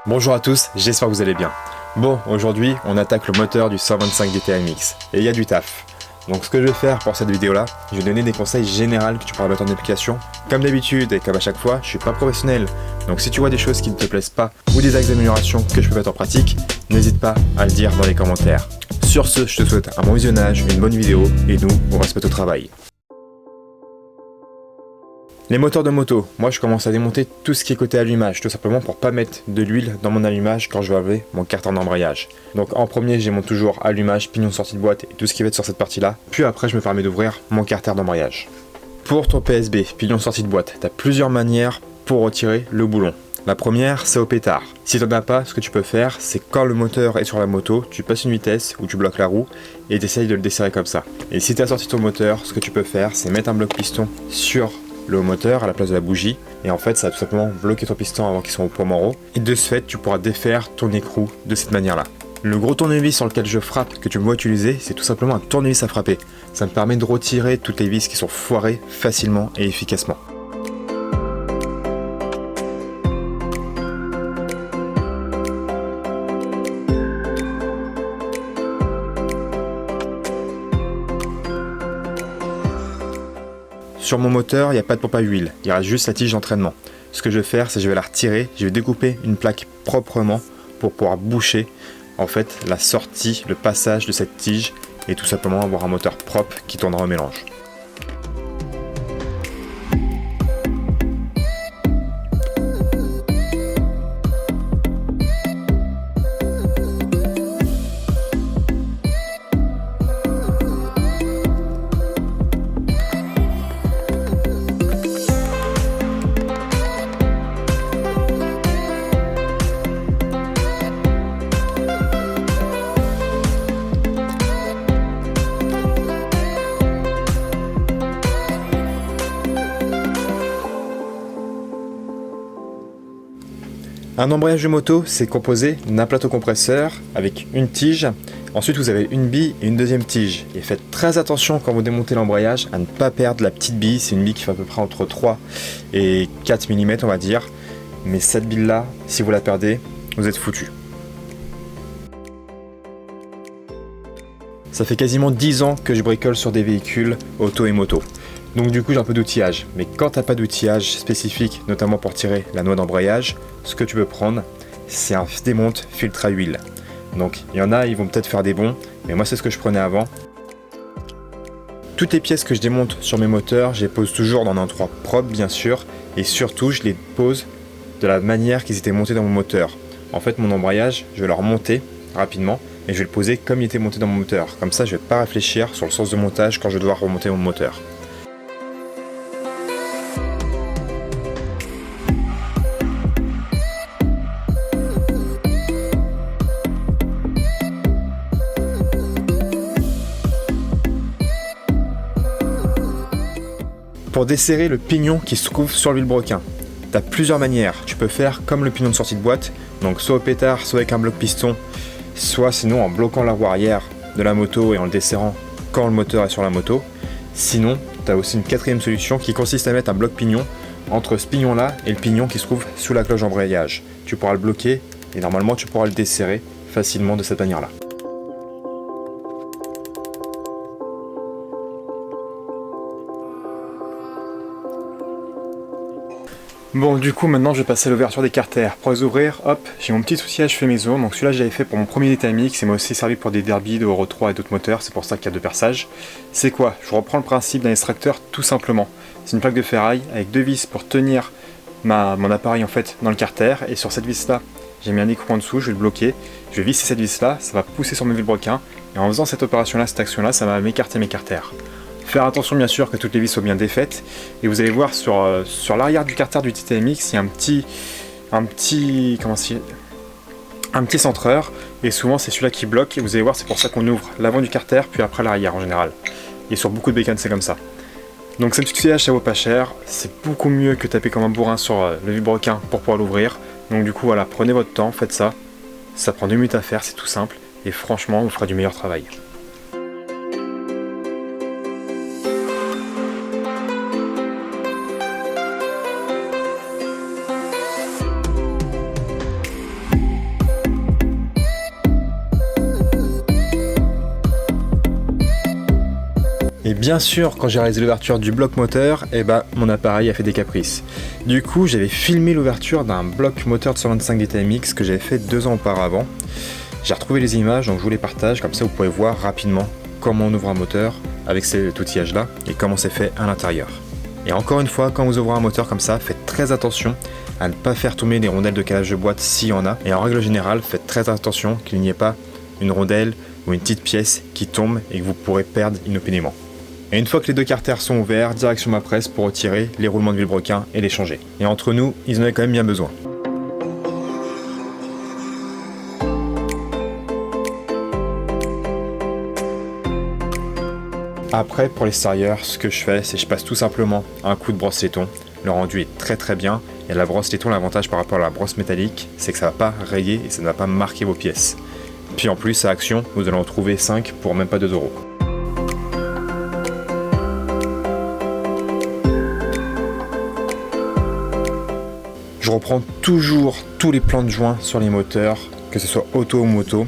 Bonjour à tous, j'espère que vous allez bien. Bon, aujourd'hui, on attaque le moteur du 125 DTMX, et il y a du taf. Donc ce que je vais faire pour cette vidéo là, je vais donner des conseils généraux que tu pourras mettre en application. Comme d'habitude et comme à chaque fois, je suis pas professionnel, donc si tu vois des choses qui ne te plaisent pas ou des axes d'amélioration que je peux mettre en pratique, n'hésite pas à le dire dans les commentaires. Sur ce, je te souhaite un bon visionnage, une bonne vidéo, et nous, on va se mettre au travail. Les moteurs de moto, moi je commence à démonter tout ce qui est côté allumage, tout simplement pour pas mettre de l'huile dans mon allumage quand je vais enlever mon carter d'embrayage. Donc en premier, je démonte toujours allumage, pignon sortie de boîte et tout ce qui va être sur cette partie là, puis après je me permets d'ouvrir mon carter d'embrayage. Pour ton PSB, pignon sortie de boîte, tu as plusieurs manières pour retirer le boulon. La première, c'est au pétard. Si tu n'en as pas, ce que tu peux faire, c'est quand le moteur est sur la moto, tu passes une vitesse ou tu bloques la roue et tu essayes de le desserrer comme ça. Et si tu as sorti ton moteur, ce que tu peux faire, c'est mettre un bloc piston sur le haut moteur à la place de la bougie, et en fait ça va tout simplement bloquer ton piston avant qu'il soit au point mort, et de ce fait tu pourras défaire ton écrou de cette manière là. Le gros tournevis sur lequel je frappe que tu me vois utiliser, c'est tout simplement un tournevis à frapper. Ça me permet de retirer toutes les vis qui sont foirées facilement et efficacement. Sur mon moteur, il n'y a pas de pompe à huile, il reste juste la tige d'entraînement. Ce que je vais faire, c'est que je vais la retirer, je vais découper une plaque proprement pour pouvoir boucher en fait la sortie, le passage de cette tige et tout simplement avoir un moteur propre qui tournera au mélange. Un embrayage de moto, c'est composé d'un plateau compresseur avec une tige. Ensuite, vous avez une bille et une deuxième tige. Et faites très attention quand vous démontez l'embrayage à ne pas perdre la petite bille. C'est une bille qui fait à peu près entre 3 et 4 mm, on va dire. Mais cette bille-là, si vous la perdez, vous êtes foutu. Ça fait quasiment 10 ans que je bricole sur des véhicules auto et moto. Donc du coup j'ai un peu d'outillage, mais quand t'as pas d'outillage spécifique, notamment pour tirer la noix d'embrayage, ce que tu peux prendre, c'est un démonte filtre à huile. Donc il y en a, ils vont peut-être faire des bons, mais moi c'est ce que je prenais avant. Toutes les pièces que je démonte sur mes moteurs, je les pose toujours dans un endroit propre bien sûr, et surtout je les pose de la manière qu'ils étaient montés dans mon moteur. En fait mon embrayage, je vais le remonter rapidement, et je vais le poser comme il était monté dans mon moteur. Comme ça je vais pas réfléchir sur le sens de montage quand je dois remonter mon moteur. Pour desserrer le pignon qui se trouve sur le vilebrequin, tu as plusieurs manières. Tu peux faire comme le pignon de sortie de boîte, donc soit au pétard, soit avec un bloc piston, soit sinon en bloquant la roue arrière de la moto et en le desserrant quand le moteur est sur la moto. Sinon, tu as aussi une quatrième solution qui consiste à mettre un bloc pignon entre ce pignon là et le pignon qui se trouve sous la cloche d'embrayage. Tu pourras le bloquer et normalement tu pourras le desserrer facilement de cette manière là. Bon, du coup, maintenant je vais passer à l'ouverture des carters. Pour les ouvrir, hop, j'ai mon petit outillage fait maison. Donc celui-là, j'avais fait pour mon premier DTMX et m'a aussi servi pour des Derby de Euro 3 et d'autres moteurs. C'est pour ça qu'il y a deux perçages. C'est quoi? Je reprends le principe d'un extracteur tout simplement. C'est une plaque de ferraille avec deux vis pour tenir mon appareil en fait dans le carter. Et sur cette vis-là, j'ai mis un écrou en dessous, je vais le bloquer. Je vais visser cette vis-là, ça va pousser sur mes vilebrequins. Et en faisant cette opération-là, cette action-là, ça va m'écarter mes carters. Faire attention bien sûr que toutes les vis soient bien défaites, et vous allez voir sur l'arrière du carter du TTMX, il y a un petit centreur, et souvent c'est celui-là qui bloque, et vous allez voir c'est pour ça qu'on ouvre l'avant du carter puis après l'arrière en général. Et sur beaucoup de bécanes c'est comme ça. Donc cet outillage ça vaut pas cher, c'est beaucoup mieux que taper comme un bourrin sur le vilebrequin pour pouvoir l'ouvrir. Donc du coup voilà, prenez votre temps, faites ça, ça prend 2 minutes à faire, c'est tout simple, et franchement vous ferez du meilleur travail. Bien sûr, quand j'ai réalisé l'ouverture du bloc moteur, mon appareil a fait des caprices. Du coup, j'avais filmé l'ouverture d'un bloc moteur de 125 DTMX que j'avais fait 2 ans auparavant. J'ai retrouvé les images, donc je vous les partage, comme ça vous pouvez voir rapidement comment on ouvre un moteur avec cet outillage-là et comment c'est fait à l'intérieur. Et encore une fois, quand vous ouvrez un moteur comme ça, faites très attention à ne pas faire tomber les rondelles de calage de boîte s'il y en a. Et en règle générale, faites très attention qu'il n'y ait pas une rondelle ou une petite pièce qui tombe et que vous pourrez perdre inopinément. Et une fois que les 2 carters sont ouverts, direction ma presse pour retirer les roulements de vilebrequin et les changer. Et entre nous, ils en avaient quand même bien besoin. Après, pour l'extérieur, ce que je fais, c'est que je passe tout simplement un coup de brosse laiton. Le rendu est très bien, et la brosse laiton, l'avantage par rapport à la brosse métallique, c'est que ça ne va pas rayer et ça ne va pas marquer vos pièces. Puis en plus, à Action, vous allez en trouver 5 pour même pas 2 €. Je reprends toujours tous les plans de joint sur les moteurs, que ce soit auto ou moto,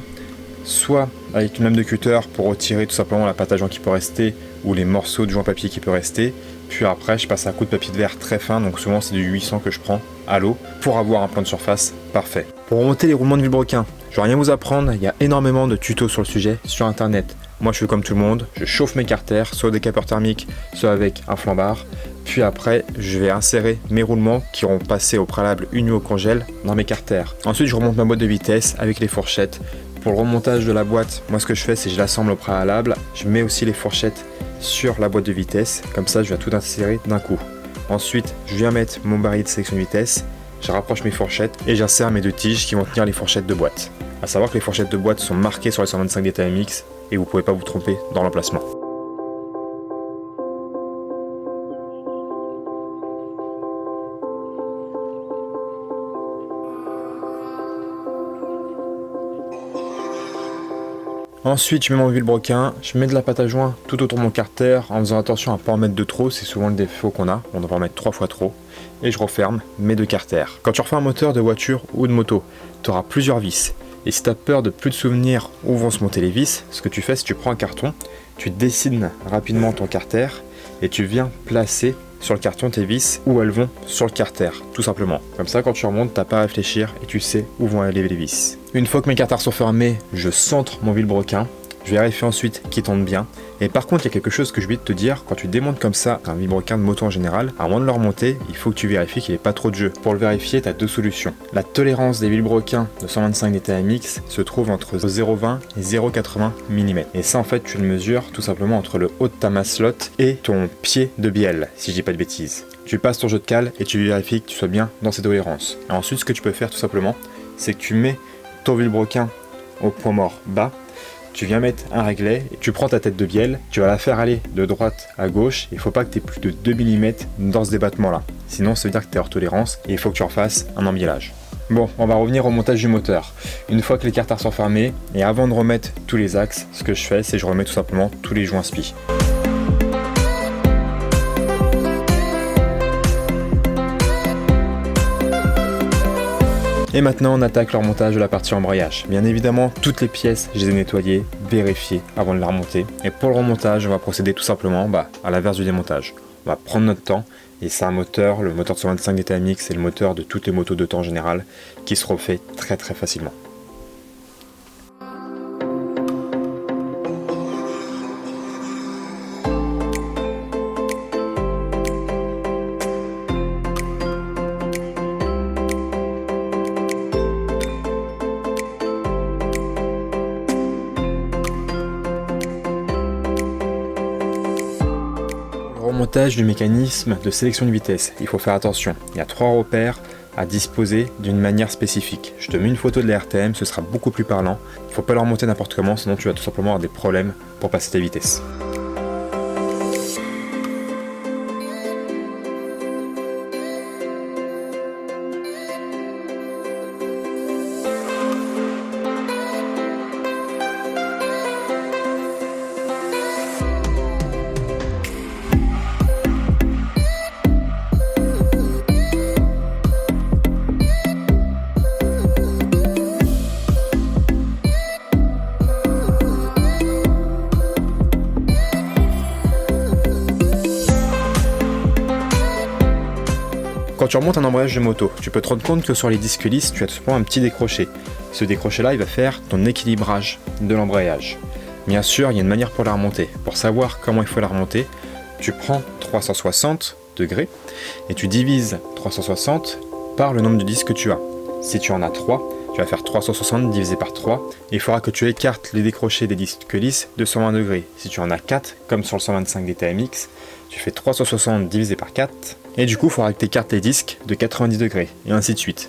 soit avec une lame de cutter pour retirer tout simplement la pâte à joint qui peut rester ou les morceaux de joint papier qui peut rester. Puis après, je passe un coup de papier de verre très fin, donc souvent c'est du 800 que je prends à l'eau pour avoir un plan de surface parfait. Pour remonter les roulements de vilebrequin, je vais rien vous apprendre, il y a énormément de tutos sur le sujet sur internet. Moi je fais comme tout le monde, je chauffe mes carters, soit au décapeur thermique, soit avec un flambard. Puis après, je vais insérer mes roulements qui auront passé au préalable une nuit au congèle dans mes carters. Ensuite, je remonte ma boîte de vitesse avec les fourchettes. Pour le remontage de la boîte, moi ce que je fais, c'est que je l'assemble au préalable. Je mets aussi les fourchettes sur la boîte de vitesse. Comme ça, je vais tout insérer d'un coup. Ensuite, je viens mettre mon barillet de sélection de vitesse. Je rapproche mes fourchettes et j'insère mes 2 tiges qui vont tenir les fourchettes de boîte. A savoir que les fourchettes de boîte sont marquées sur les 125 DTMX et vous ne pouvez pas vous tromper dans l'emplacement. Ensuite, je mets mon vilebrequin, je mets de la pâte à joint tout autour de mon carter en faisant attention à ne pas en mettre de trop, c'est souvent le défaut qu'on a, on doit en mettre 3 fois trop. Et je referme mes 2 carters. Quand tu refais un moteur de voiture ou de moto, tu auras plusieurs vis. Et si tu as peur de plus te souvenir où vont se monter les vis, ce que tu fais, c'est que tu prends un carton, tu dessines rapidement ton carter et tu viens placer sur le carton tes vis où elles vont sur le carter, tout simplement. Comme ça, quand tu remontes, t'as pas à réfléchir et tu sais où vont aller les vis. Une fois que mes carters sont fermés, je centre mon vilebrequin. Je vérifie ensuite qu'il tourne bien. Et par contre, il y a quelque chose que je vais te dire, quand tu démontes comme ça un vilebrequin de moto en général, avant de le remonter, il faut que tu vérifies qu'il n'y ait pas trop de jeu. Pour le vérifier, tu as 2 solutions. La tolérance des vilebrequins de 125 DTMX se trouve entre 0,20 et 0,80 mm. Et ça, en fait, tu le mesures tout simplement entre le haut de ta masselotte et ton pied de bielle, si je dis pas de bêtises. Tu passes ton jeu de cale et tu vérifies que tu sois bien dans cette tolérance. Et ensuite, ce que tu peux faire tout simplement, c'est que tu mets ton vilebrequin au point mort bas. Tu viens mettre un réglet, et tu prends ta tête de bielle, tu vas la faire aller de droite à gauche, il ne faut pas que tu aies plus de 2 mm dans ce débattement là, sinon ça veut dire que tu es hors tolérance et il faut que tu refasses un embiellage. Bon, on va revenir au montage du moteur. Une fois que les carters sont fermés, et avant de remettre tous les axes, ce que je fais, c'est que je remets tout simplement tous les joints spi. Et maintenant on attaque le remontage de la partie embrayage. Bien évidemment, toutes les pièces, je les ai nettoyées, vérifiées avant de la remonter. Et pour le remontage, on va procéder tout simplement à l'inverse du démontage. On va prendre notre temps, et c'est un moteur, le moteur de 125 DTMX, c'est le moteur de toutes les motos de temps en général, qui se refait très facilement. Remontage du mécanisme de sélection de vitesse. Il faut faire attention, il y a 3 repères à disposer d'une manière spécifique. Je te mets une photo de la RTM, ce sera beaucoup plus parlant. Il ne faut pas le remonter n'importe comment, sinon tu vas tout simplement avoir des problèmes pour passer tes vitesses. Quand tu remontes un embrayage de moto, tu peux te rendre compte que sur les disques lisses, tu as tout simplement un petit décroché. Ce décroché-là, il va faire ton équilibrage de l'embrayage. Bien sûr, il y a une manière pour la remonter. Pour savoir comment il faut la remonter, tu prends 360 degrés et tu divises 360 par le nombre de disques que tu as. Si tu en as 3, tu vas faire 360 divisé par 3 et il faudra que tu écartes les décrochés des disques lisses de 120 degrés. Si tu en as 4, comme sur le 125 DTMX, tu fais 360 divisé par 4 et du coup il faudra que tu écartes les disques de 90 degrés et ainsi de suite.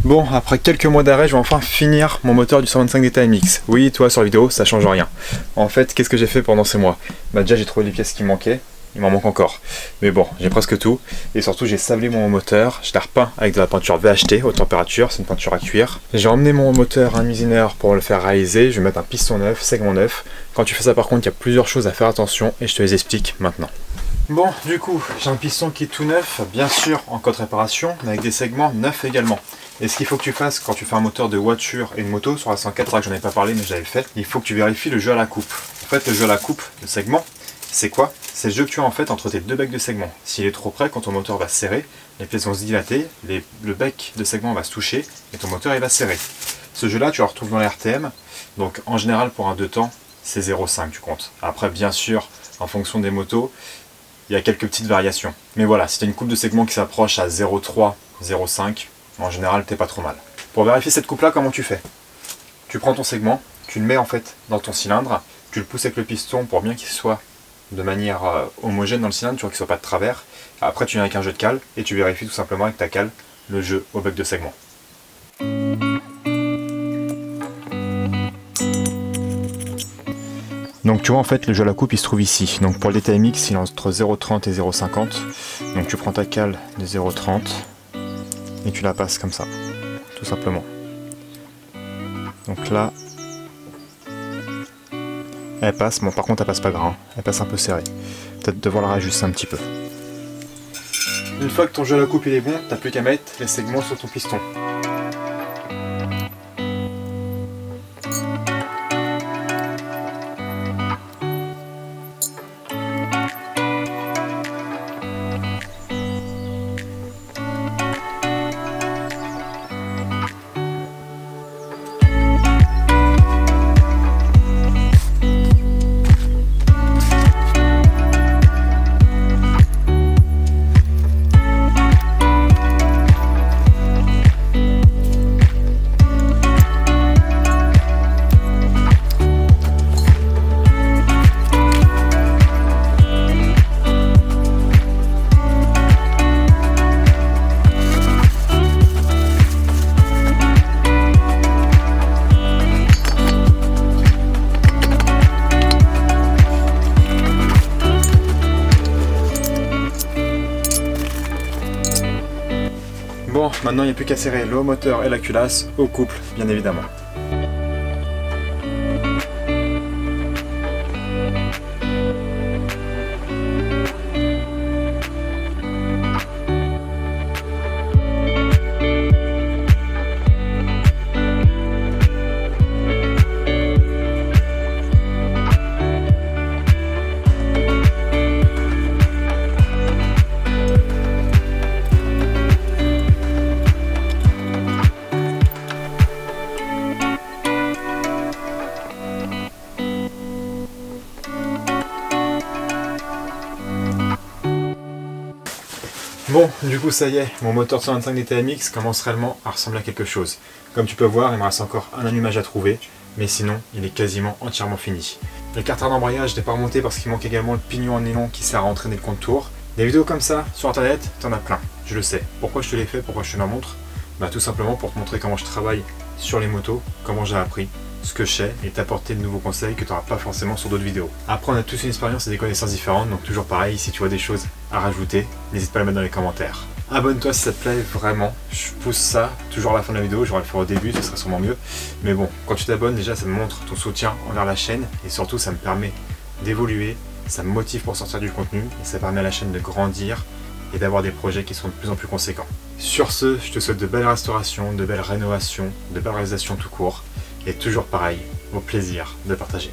Bon, après quelques mois d'arrêt, je vais enfin finir mon moteur du 125 DTMX. Oui, toi sur la vidéo, ça change rien. En fait, qu'est-ce que j'ai fait pendant ces mois? Déjà j'ai trouvé les pièces qui me manquaient, il m'en manque encore. Mais bon, j'ai presque tout. Et surtout, j'ai sablé mon moteur, je l'ai repeint avec de la peinture VHT, haute température, c'est une peinture à cuire. J'ai emmené mon moteur à un usineur pour le faire réaliser, je vais mettre un piston neuf, segment neuf. Quand tu fais ça par contre, il y a plusieurs choses à faire attention et je te les explique maintenant. Bon, du coup, j'ai un piston qui est tout neuf, bien sûr en code réparation, mais avec des segments neufs également. Et ce qu'il faut que tu fasses quand tu fais un moteur de voiture et de moto, sur la 104, c'est vrai que j'en ai pas parlé mais je l'avais fait, il faut que tu vérifies le jeu à la coupe. En fait, le jeu à la coupe, le segment, c'est quoi? C'est le jeu que tu as en fait entre tes deux becs de segment. S'il est trop près, quand ton moteur va se serrer, les pièces vont se dilater, le bec de segment va se toucher et ton moteur il va se serrer. Ce jeu là, tu le retrouves dans les RTM, donc en général pour un 2 temps, c'est 0,5 tu comptes. Après bien sûr, en fonction des motos, il y a quelques petites variations. Mais voilà, si tu as une coupe de segment qui s'approche à 0,3, 0,5, en général, t'es pas trop mal. Pour vérifier cette coupe-là, comment tu fais? Tu prends ton segment, tu le mets en fait dans ton cylindre, tu le pousses avec le piston pour bien qu'il soit de manière homogène dans le cylindre, tu vois qu'il soit pas de travers. Après, tu viens avec un jeu de cale et tu vérifies tout simplement avec ta cale le jeu au bec de segment. Donc tu vois en fait le jeu à la coupe il se trouve ici. Donc pour le DTMX il est entre 0,30 et 0,50. Donc tu prends ta cale de 0,30 et tu la passes comme ça, tout simplement. Donc là, elle passe, bon par contre elle passe pas gras, elle passe un peu serrée. Peut-être devoir la rajuster un petit peu. Une fois que ton jeu à la coupe il est bon, t'as plus qu'à mettre les segments sur ton piston. Bon, maintenant il n'y a plus qu'à serrer le haut moteur et la culasse au couple, bien évidemment. Bon, du coup ça y est, mon moteur 125 DTMX commence réellement à ressembler à quelque chose. Comme tu peux voir, il me reste encore un allumage à trouver, mais sinon, il est quasiment entièrement fini. Le carter d'embrayage, je l'ai pas remonté parce qu'il manque également le pignon en nylon qui sert à entraîner le contour. Des vidéos comme ça, sur internet, t'en as plein, je le sais. Pourquoi je te l'ai fait, pourquoi je te la montre? Bah tout simplement pour te montrer comment je travaille sur les motos, comment j'ai appris, ce que je sais et t'apporter de nouveaux conseils que tu n'auras pas forcément sur d'autres vidéos. Après on a tous une expérience et des connaissances différentes, donc toujours pareil, si tu vois des choses à rajouter, n'hésite pas à les mettre dans les commentaires. Abonne-toi si ça te plaît, vraiment, je pousse ça toujours à la fin de la vidéo, j'aurais le faire au début, ce serait sûrement mieux. Mais bon, quand tu t'abonnes déjà ça me montre ton soutien envers la chaîne et surtout ça me permet d'évoluer, ça me motive pour sortir du contenu et ça permet à la chaîne de grandir et d'avoir des projets qui sont de plus en plus conséquents. Sur ce, je te souhaite de belles restaurations, de belles rénovations, de belles réalisations tout court. Et toujours pareil, au plaisir de partager.